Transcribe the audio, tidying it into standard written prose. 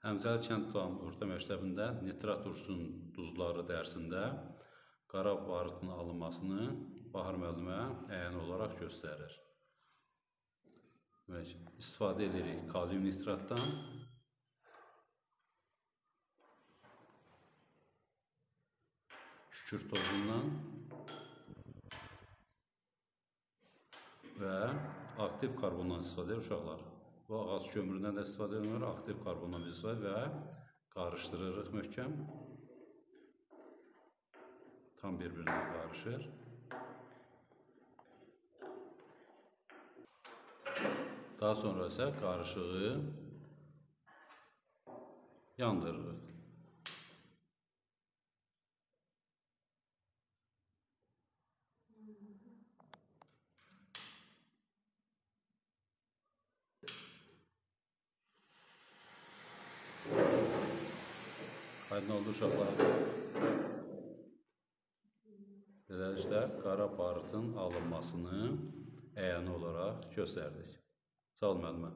Əmzəli kənd orta məktəbində nitrat ursun duzları dərsində qara barıtın alınmasını Bahar müəllimə əyani olaraq göstərir. İstifadə edirik kalium nitratdan. Kükürt tozundan və aktiv karbondan istifadə edir uşaqlar. Bu ağac kömüründən də istifadə edilir, aktiv karbondan biz istifadə və qarışdırırıq möhkəm. Tam bir-birinə qarışır. Daha sonra isə qarışığı yandırırıq. Aydın oldu uşaqlar. Beləliklə, qara barıtın alınmasını əyani olaraq göstərdik. Sağ olun müəllimə.